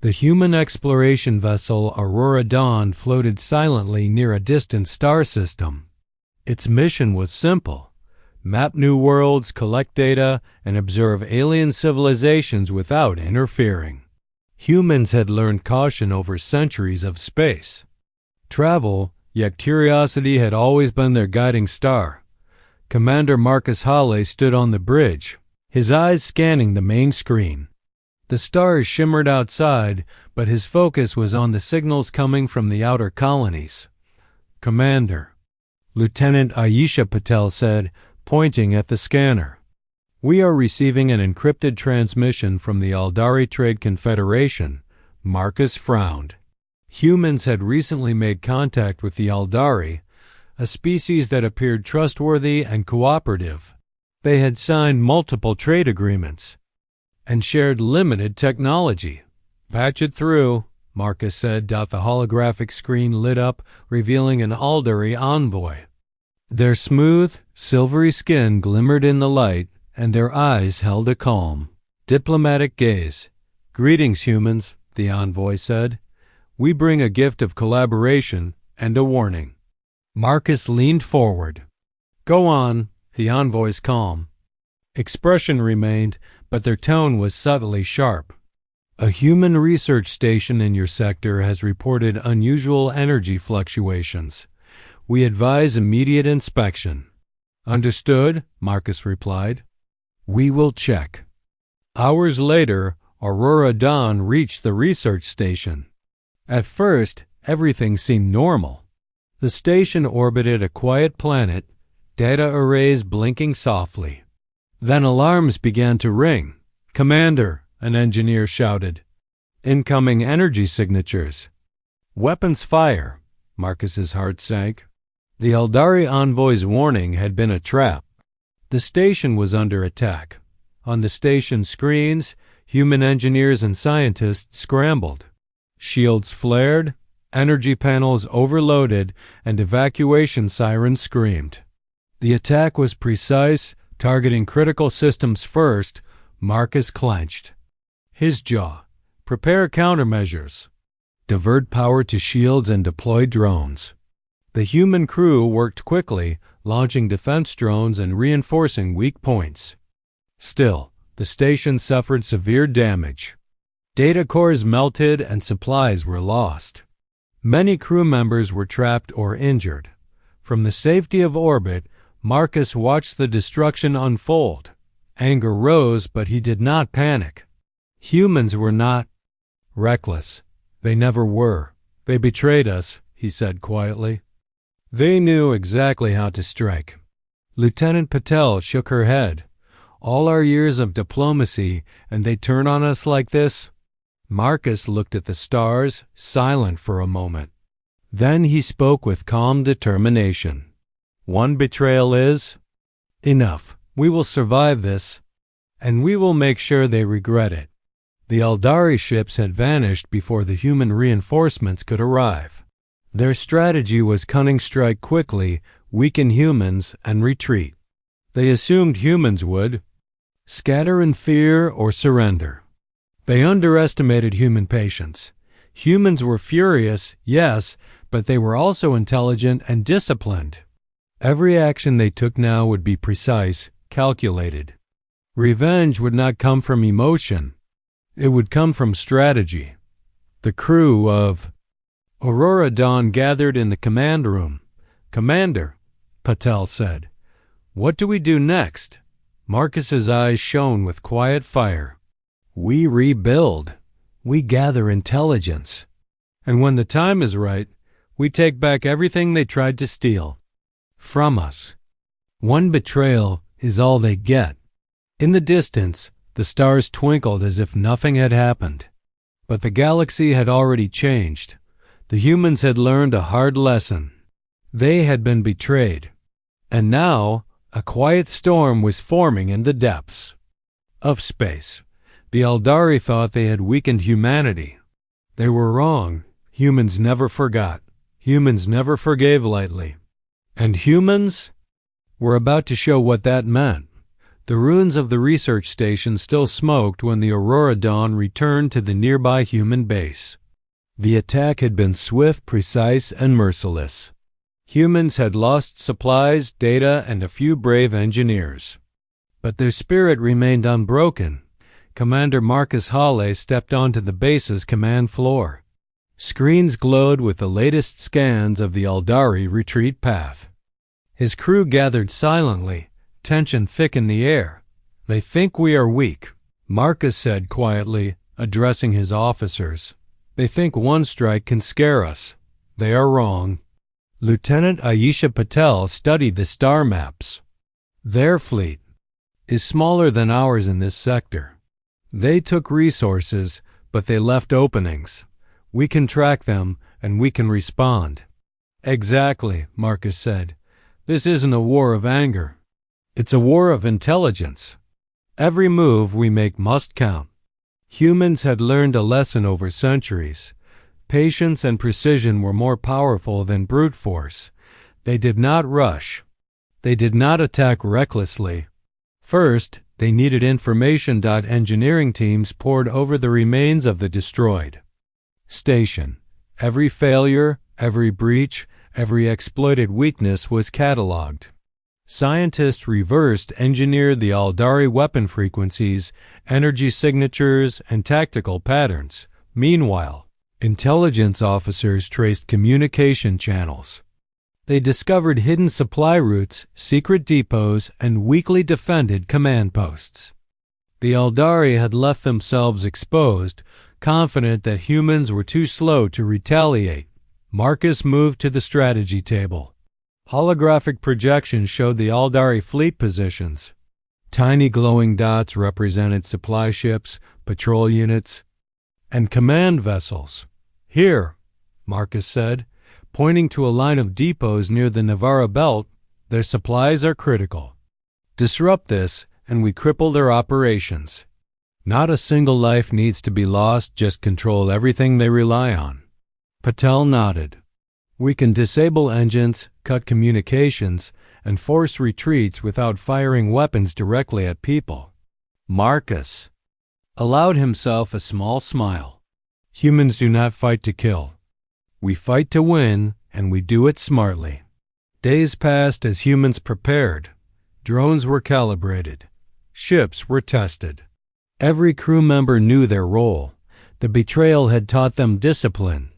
The human exploration vessel Aurora Dawn floated silently near a distant star system. Its mission was simple: map new worlds, collect data, and observe alien civilizations without interfering. Humans had learned caution over centuries of space travel, yet curiosity had always been their guiding star. Commander Marcus Hawley stood on the bridge, his eyes scanning the main screen. The stars shimmered outside, but his focus was on the signals coming from the outer colonies. "Commander," Lieutenant Ayesha Patel said, pointing at the scanner, "we are receiving an encrypted transmission from the Aldari Trade Confederation." Marcus frowned. Humans had recently made contact with the Aldari, a species that appeared trustworthy and cooperative. They had signed multiple trade agreements and shared limited technology. "Patch it through," Marcus said. The holographic screen lit up, revealing an Aldari envoy. Their smooth, silvery skin glimmered in the light, and their eyes held a calm, diplomatic gaze. "Greetings, humans," the envoy said. "We bring a gift of collaboration and a warning." Marcus leaned forward. "Go on," the envoy's calm expression remained, but their tone was subtly sharp. "A human research station in your sector has reported unusual energy fluctuations. We advise immediate inspection." "Understood," Marcus replied. "We will check." Hours later, Aurora Dawn reached the research station. At first, everything seemed normal. The station orbited a quiet planet, data arrays blinking softly. Then alarms began to ring. "Commander," an engineer shouted. "Incoming energy signatures." "Weapons fire." Marcus's heart sank. The Aldari envoy's warning had been a trap. The station was under attack. On the station screens, human engineers and scientists scrambled. Shields flared, energy panels overloaded, and evacuation sirens screamed. The attack was precise, targeting critical systems first. Marcus clenched his jaw. "Prepare countermeasures. Divert power to shields and deploy drones." The human crew worked quickly, launching defense drones and reinforcing weak points. Still, the station suffered severe damage. Data cores melted and supplies were lost. Many crew members were trapped or injured. From the safety of orbit, Marcus watched the destruction unfold. Anger rose, but he did not panic. Humans were not reckless. They never were. "They betrayed us," he said quietly. "They knew exactly how to strike." Lieutenant Patel shook her head. "All our years of diplomacy, and they turn on us like this?" Marcus looked at the stars, silent for a moment. Then he spoke with calm determination. "One betrayal is enough. We will survive this, and we will make sure they regret it." The Aldari ships had vanished before the human reinforcements could arrive. Their strategy was cunning: strike quickly, weaken humans, and retreat. They assumed humans would scatter in fear or surrender. They underestimated human patience. Humans were furious, yes, but they were also intelligent and disciplined. Every action they took now would be precise, calculated. Revenge would not come from emotion. It would come from strategy. The crew of Aurora Dawn gathered in the command room. "Commander," Patel said, "what do we do next?" Marcus's eyes shone with quiet fire. "We rebuild. We gather intelligence. And when the time is right, we take back everything they tried to steal from us. One betrayal is all they get." In the distance, the stars twinkled as if nothing had happened. But the galaxy had already changed. The humans had learned a hard lesson. They had been betrayed. And now, a quiet storm was forming in the depths of space. The Aldari thought they had weakened humanity. They were wrong. Humans never forgot. Humans never forgave lightly. And humans were about to show what that meant. The ruins of the research station still smoked when the Aurora Dawn returned to the nearby human base. The attack had been swift, precise, and merciless. Humans had lost supplies, data, and a few brave engineers. But their spirit remained unbroken. Commander Marcus Hawley stepped onto the base's command floor. Screens glowed with the latest scans of the Aldari retreat path. His crew gathered silently, tension thick in the air. "They think we are weak," Marcus said quietly, addressing his officers. "They think one strike can scare us. They are wrong." Lieutenant Ayesha Patel studied the star maps. "Their fleet is smaller than ours in this sector. They took resources, but they left openings. We can track them, and we can respond." "Exactly," Marcus said. "This isn't a war of anger. It's a war of intelligence. Every move we make must count." Humans had learned a lesson over centuries. Patience and precision were more powerful than brute force. They did not rush. They did not attack recklessly. First, they needed information. Engineering teams pored over the remains of the destroyed station. Every failure, every breach, every exploited weakness was catalogued. Scientists reversed engineered the Aldari weapon frequencies, energy signatures, and tactical patterns. Meanwhile, intelligence officers traced communication channels. They discovered hidden supply routes, secret depots, and weakly defended command posts. The Aldari had left themselves exposed, confident that humans were too slow to retaliate. Marcus moved to the strategy table. Holographic projections showed the Aldari fleet positions. Tiny glowing dots represented supply ships, patrol units, and command vessels. "Here," Marcus said, pointing to a line of depots near the Navarra Belt. "Their supplies are critical. Disrupt this, and we cripple their operations. Not a single life needs to be lost, just control everything they rely on." Patel nodded. "We can disable engines, cut communications, and force retreats without firing weapons directly at people." Marcus allowed himself a small smile. "Humans do not fight to kill. We fight to win, and we do it smartly." Days passed as humans prepared. Drones were calibrated. Ships were tested. Every crew member knew their role. The betrayal had taught them discipline.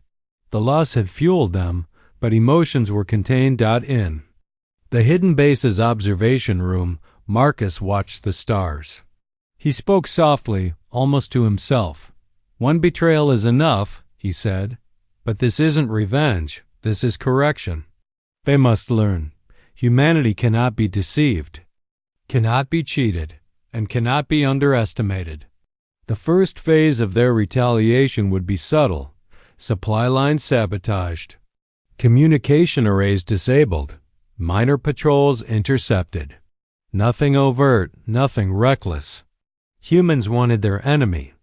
The loss had fueled them, but emotions were contained. In the hidden base's observation room, Marcus watched the stars. He spoke softly, almost to himself. "One betrayal is enough," he said. "But this isn't revenge. This is correction. They must learn. Humanity cannot be deceived, cannot be cheated, and cannot be underestimated." The first phase of their retaliation would be subtle. Supply lines sabotaged. Communication arrays disabled. Minor patrols intercepted. Nothing overt, nothing reckless. Humans wanted their enemy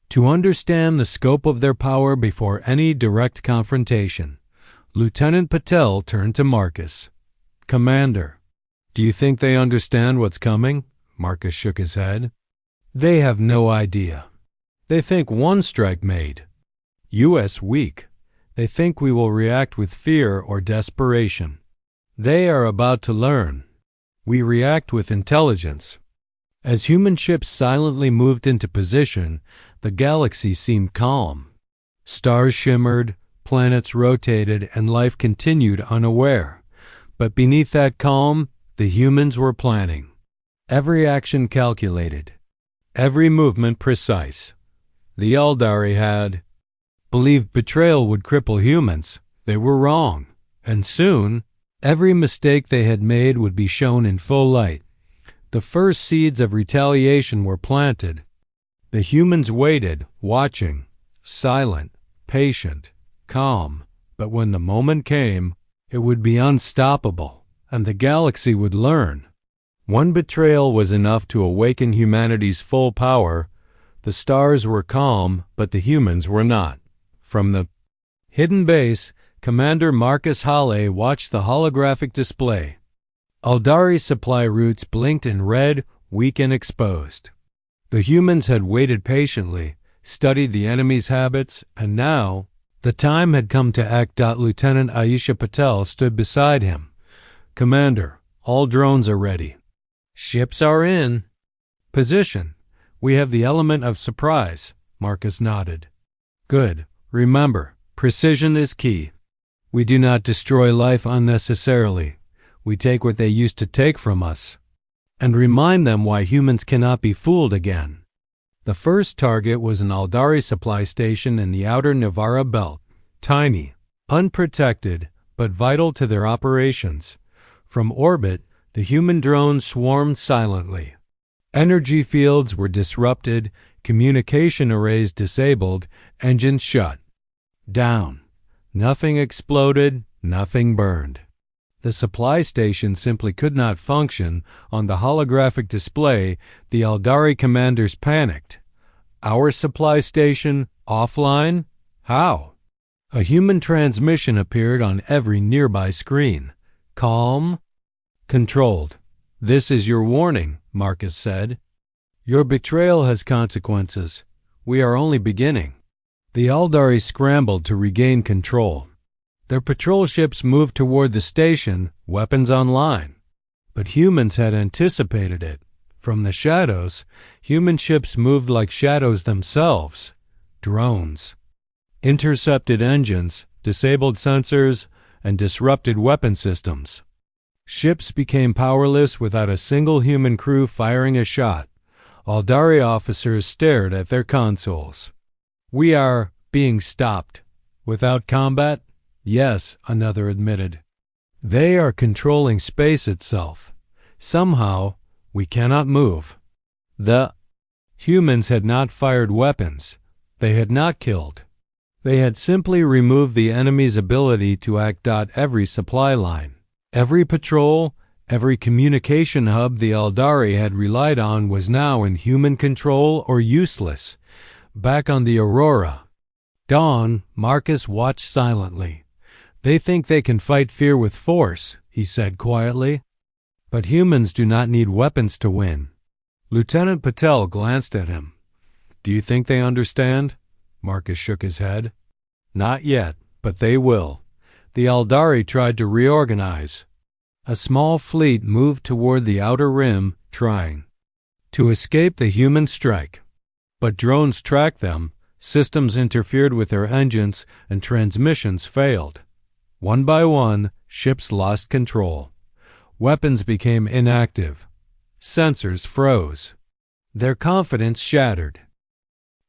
to understand the scope of their power before any direct confrontation. Lieutenant Patel turned to Marcus. "Commander, do you think they understand what's coming?" Marcus shook his head. "They have no idea. They think one strike made. U.S. weak. They think we will react with fear or desperation. They are about to learn. We react with intelligence." As human ships silently moved into position, the galaxy seemed calm. Stars shimmered, planets rotated, and life continued unaware. But beneath that calm, the humans were planning. Every action calculated, every movement precise. The Aldari had believed betrayal would cripple humans. They were wrong. And soon, every mistake they had made would be shown in full light. The first seeds of retaliation were planted. The humans waited, watching, silent, patient, calm. But when the moment came, it would be unstoppable, and the galaxy would learn. One betrayal was enough to awaken humanity's full power. The stars were calm, but the humans were not. From the hidden base, Commander Marcus Hawley watched the holographic display. Aldari supply routes blinked in red, weak and exposed. The humans had waited patiently, studied the enemy's habits, and now the time had come to act. Lieutenant Aisha Patel stood beside him. "Commander, all drones are ready. Ships are in position. We have the element of surprise." Marcus nodded. "Good. Remember, precision is key. We do not destroy life unnecessarily. We take what they used to take from us, and remind them why humans cannot be fooled again." The first target was an Aldari supply station in the outer Navarra belt, tiny, unprotected, but vital to their operations. From orbit, the human drones swarmed silently. Energy fields were disrupted, communication arrays disabled, engines shut down. Nothing exploded, nothing burned. The supply station simply could not function. On the holographic display, the Aldari commanders panicked. "Our supply station offline? How?" A human transmission appeared on every nearby screen. "Calm, controlled. This is your warning," Marcus said. "Your betrayal has consequences. We are only beginning." The Aldari scrambled to regain control. Their patrol ships moved toward the station, weapons online. But humans had anticipated it. From the shadows, human ships moved like shadows themselves. Drones. Intercepted engines, disabled sensors, and disrupted weapon systems. Ships became powerless without a single human crew firing a shot. Aldari officers stared at their consoles. "We are being stopped." "Without combat?" "Yes," another admitted. "They are controlling space itself. Somehow, we cannot move." The humans had not fired weapons. They had not killed. They had simply removed the enemy's ability to act. Every supply line, every patrol, every communication hub the Aldari had relied on was now in human control or useless. Back on the Aurora Dawn, Marcus watched silently. "They think they can fight fear with force," he said quietly. "But humans do not need weapons to win." Lieutenant Patel glanced at him. "Do you think they understand?" Marcus shook his head. "Not yet, but they will." The Aldari tried to reorganize. A small fleet moved toward the outer rim, trying to escape the human strike. But drones tracked them, systems interfered with their engines, and transmissions failed. One by one, ships lost control. Weapons became inactive. Sensors froze. Their confidence shattered.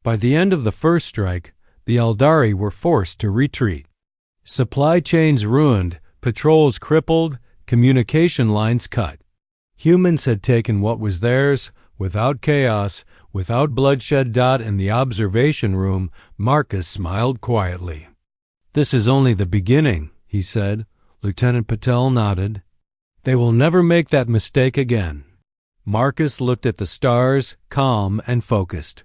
By the end of the first strike, the Aldari were forced to retreat. Supply chains ruined, patrols crippled, communication lines cut. Humans had taken what was theirs, without chaos, without bloodshed. In the observation room, Marcus smiled quietly. "This is only the beginning," he said. Lieutenant Patel nodded. "They will never make that mistake again." Marcus looked at the stars, calm and focused.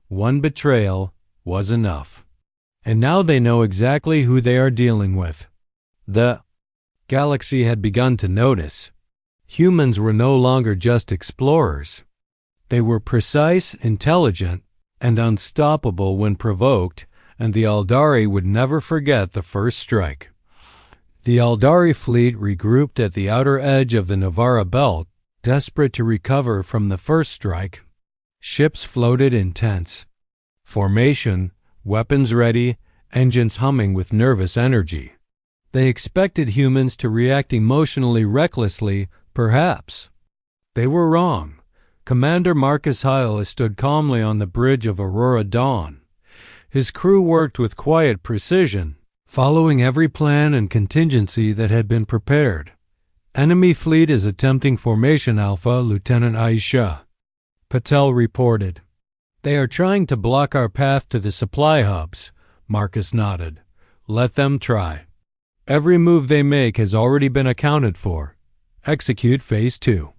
One betrayal was enough. And now they know exactly who they are dealing with. The galaxy had begun to notice. Humans were no longer just explorers. They were precise, intelligent, and unstoppable when provoked, and the Aldari would never forget the first strike. The Aldari fleet regrouped at the outer edge of the Navarra belt, desperate to recover from the first strike. Ships floated in tents. Formation, weapons ready, engines humming with nervous energy. They expected humans to react emotionally recklessly, perhaps. They were wrong. Commander Marcus Heil stood calmly on the bridge of Aurora Dawn. His crew worked with quiet precision, following every plan and contingency that had been prepared. "Enemy fleet is attempting formation Alpha," Lieutenant Aisha Patel reported. "They are trying to block our path to the supply hubs," Marcus nodded. "Let them try. Every move they make has already been accounted for. Execute Phase 2.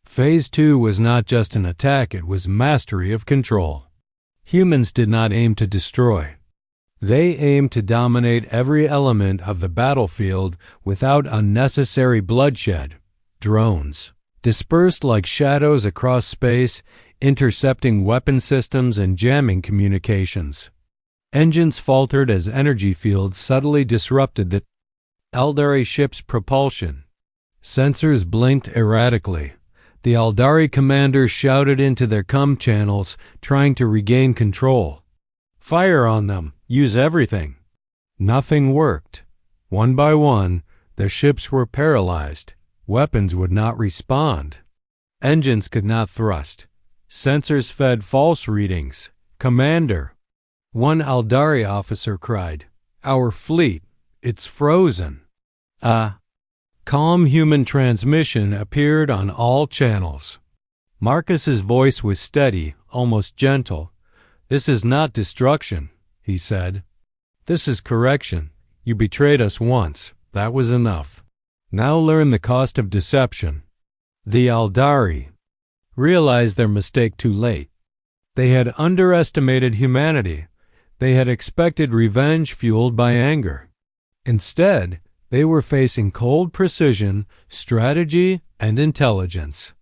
Phase 2 was not just an attack, it was mastery of control. Humans did not aim to destroy. They aimed to dominate every element of the battlefield without unnecessary bloodshed. Drones, dispersed like shadows across space, intercepting weapon systems and jamming communications. Engines faltered as energy fields subtly disrupted the Eldari ship's propulsion. Sensors blinked erratically. The Eldari commanders shouted into their comm channels, trying to regain control. "Fire on them! Use everything!" Nothing worked. One by one, their ships were paralyzed. Weapons would not respond. Engines could not thrust. Sensors fed false readings. "Commander," one Eldari officer cried, "our fleet, it's frozen." Calm human transmission appeared on all channels. Marcus's voice was steady, almost gentle. "This is not destruction," he said. "This is correction. You betrayed us once. That was enough. Now learn the cost of deception." The Eldari realized their mistake too late. They had underestimated humanity. They had expected revenge fueled by anger. Instead, they were facing cold precision, strategy, and intelligence.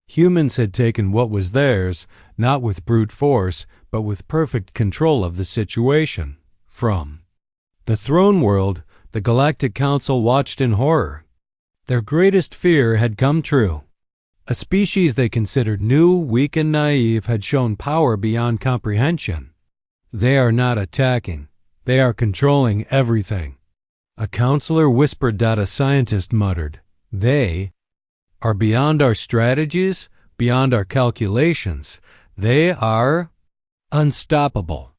Humans had taken what was theirs, not with brute force, but with perfect control of the situation. From the throne world, the Galactic Council watched in horror. Their greatest fear had come true. A species they considered new, weak, and naive had shown power beyond comprehension. "They are not attacking. They are controlling everything." A counselor whispered that a scientist muttered, "They are beyond our strategies, beyond our calculations. They are unstoppable."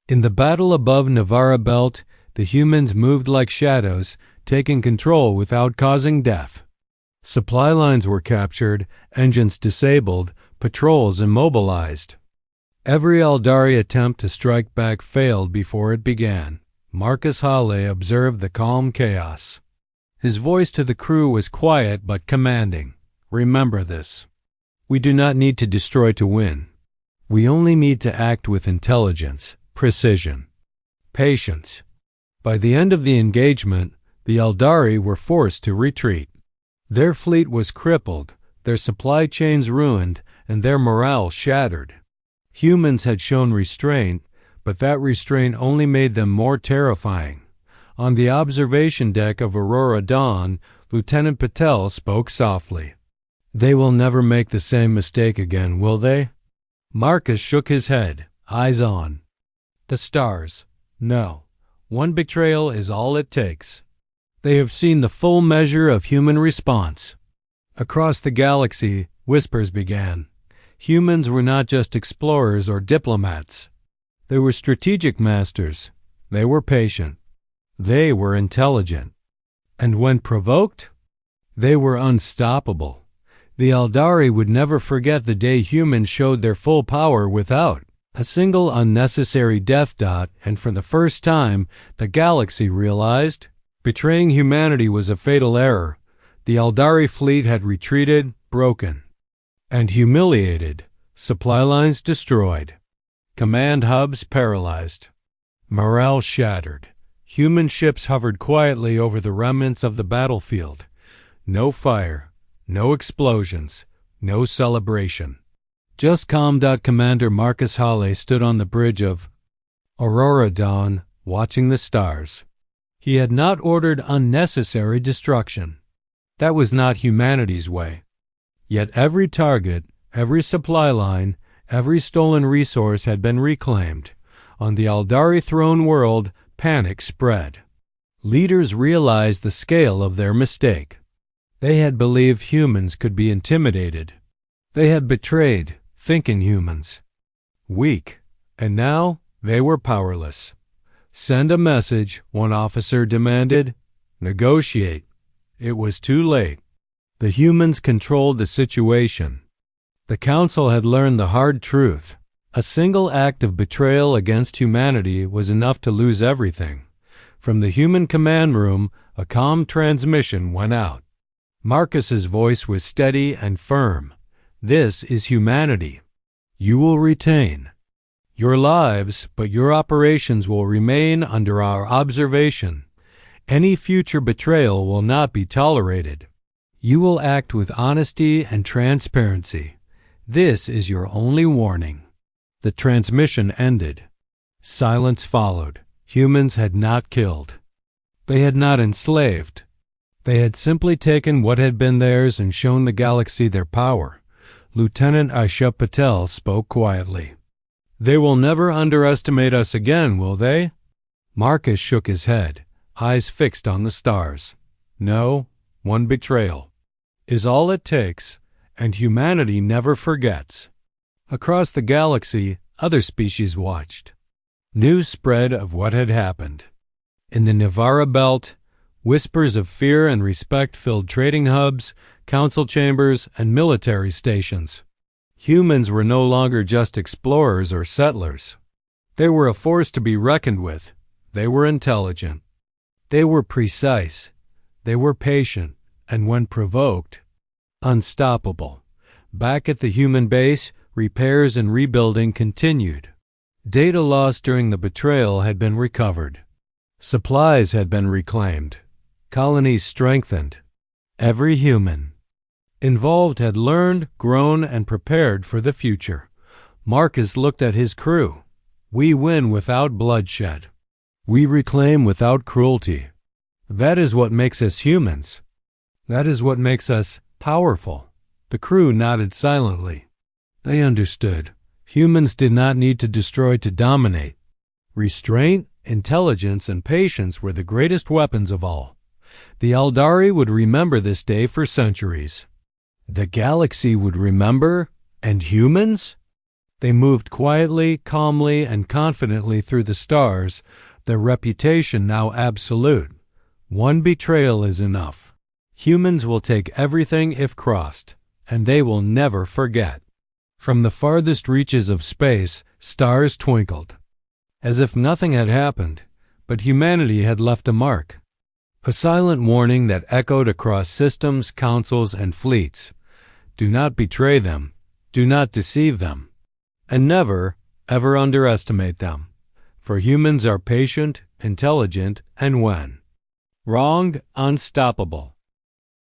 In the battle above Navarra Belt, the humans moved like shadows, taking control without causing death. Supply lines were captured, engines disabled, patrols immobilized. Every Eldari attempt to strike back failed before it began. Marcus Hale observed the calm chaos. His voice to the crew was quiet but commanding. "Remember this. We do not need to destroy to win. We only need to act with intelligence, precision, patience." By the end of the engagement, the Eldari were forced to retreat. Their fleet was crippled, their supply chains ruined, and their morale shattered. Humans had shown restraint, but that restraint only made them more terrifying. On the observation deck of Aurora Dawn, Lieutenant Patel spoke softly. "They will never make the same mistake again, will they?" Marcus shook his head, eyes on the stars. "No. One betrayal is all it takes." They have seen the full measure of human response. Across the galaxy, whispers began. Humans were not just explorers or diplomats. They were strategic masters. They were patient. They were intelligent. And when provoked, they were unstoppable. The Eldari would never forget the day humans showed their full power without a single unnecessary death dot, and for the first time, the galaxy realized betraying humanity was a fatal error. The Eldari fleet had retreated, broken, and humiliated, supply lines destroyed, command hubs paralyzed, morale shattered. Human ships hovered quietly over the remnants of the battlefield. No fire, no explosions, no celebration. Just calm. Commander Marcus Hale stood on the bridge of Aurora Dawn, watching the stars. He had not ordered unnecessary destruction. That was not humanity's way. Yet every target, every supply line, every stolen resource had been reclaimed. On the Eldari throne world, panic spread. Leaders realized the scale of their mistake. They had believed humans could be intimidated. They had betrayed thinking humans. Weak, and now they were powerless. "Send a message," one officer demanded. "Negotiate." It was too late. The humans controlled the situation. The Council had learned the hard truth. A single act of betrayal against humanity was enough to lose everything. From the human command room, a calm transmission went out. Marcus's voice was steady and firm. "This is humanity. You will retain your lives, but your operations will remain under our observation. Any future betrayal will not be tolerated. You will act with honesty and transparency. This is your only warning." The transmission ended. Silence followed. Humans had not killed. They had not enslaved. They had simply taken what had been theirs and shown the galaxy their power. Lieutenant Aisha Patel spoke quietly. "They will never underestimate us again, will they?" Marcus shook his head, eyes fixed on the stars. "No, one betrayal is all it takes, and humanity never forgets." Across the galaxy, other species watched. News spread of what had happened. In the Nivara Belt, whispers of fear and respect filled trading hubs, council chambers, and military stations. Humans were no longer just explorers or settlers. They were a force to be reckoned with. They were intelligent. They were precise. They were patient, and when provoked, unstoppable. Back at the human base, repairs and rebuilding continued. Data lost during the betrayal had been recovered. Supplies had been reclaimed. Colonies strengthened. Every human involved had learned, grown, and prepared for the future. Marcus looked at his crew. "We win without bloodshed. We reclaim without cruelty. That is what makes us humans. That is what makes us powerful." The crew nodded silently. They understood. Humans did not need to destroy to dominate. Restraint, intelligence, and patience were the greatest weapons of all. The Eldari would remember this day for centuries. The galaxy would remember, and humans? They moved quietly, calmly, and confidently through the stars, their reputation now absolute. One betrayal is enough. Humans will take everything if crossed, and they will never forget. From the farthest reaches of space, stars twinkled, as if nothing had happened, but humanity had left a mark. A silent warning that echoed across systems, councils, and fleets. Do not betray them. Do not deceive them. And never, ever underestimate them. For humans are patient, intelligent, and when wronged, unstoppable.